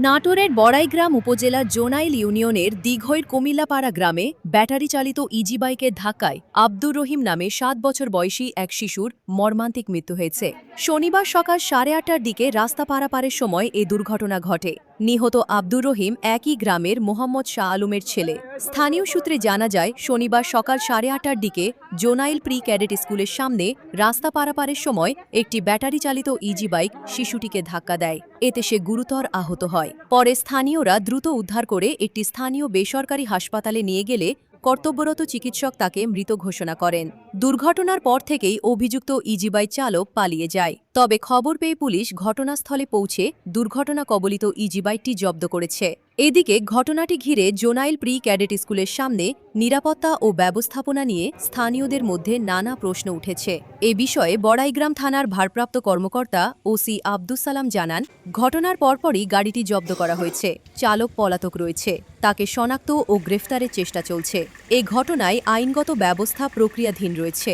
নাটোরের বড়াইগ্রাম উপজেলার জোনাইল ইউনিয়নের দিঘইর কুমিল্লাপাড়া গ্রামে ব্যাটারি চালিত ইজি বাইকের ধাক্কায় আব্দুর রহিম নামে ৭ বছর বয়সী এক শিশুর মর্মান্তিক মৃত্যু হয়েছে। শনিবার সকাল 8:30টার দিকে রাস্তা পারাপারের সময় এ দুর্ঘটনা ঘটে। নিহত আব্দুর রহিম একই গ্রামের মোহাম্মদ শাহ আলমের ছেলে। স্থানীয় সূত্রে জানা যায়, শনিবার সকাল 8:30টার দিকে জোনাইল প্রি ক্যাডেট স্কুলের সামনে রাস্তা পারাপারের সময় একটি ব্যাটারি চালিত ইজি বাইক শিশুটিকে ধাক্কা দেয়। এতে সে গুরুতর আহত হয়। পরে স্থানীয়রা দ্রুত উদ্ধার করে একটি স্থানীয় বেসরকারি হাসপাতালে নিয়ে গেলে কর্তব্যরত চিকিৎসক তাকে মৃত ঘোষণা করেন। দুর্ঘটনার পর থেকেই অভিযুক্ত ইজি বাইক চালক পালিয়ে যায়। তবে খবর পেয়ে পুলিশ ঘটনাস্থলে পৌঁছে দুর্ঘটনা কবলিত ইজি বাইকটি জব্দ করেছে। এদিকে ঘটনাটি ঘিরে জোনাইল প্রি ক্যাডেট স্কুলের সামনে নিরাপত্তা ও ব্যবস্থাপনা নিয়ে স্থানীয়দের মধ্যে নানা প্রশ্ন উঠেছে। এ বিষয়ে বড়াইগ্রাম থানার ভারপ্রাপ্ত কর্মকর্তা ওসি আব্দুস সালাম জানান, ঘটনার পরপরই গাড়িটি জব্দ করা হয়েছে। চালক পলাতক রয়েছে, তাকে শনাক্ত ও গ্রেফতারের চেষ্টা চলছে। এ ঘটনায় আইনগত ব্যবস্থা প্রক্রিয়াধীন রয়েছে।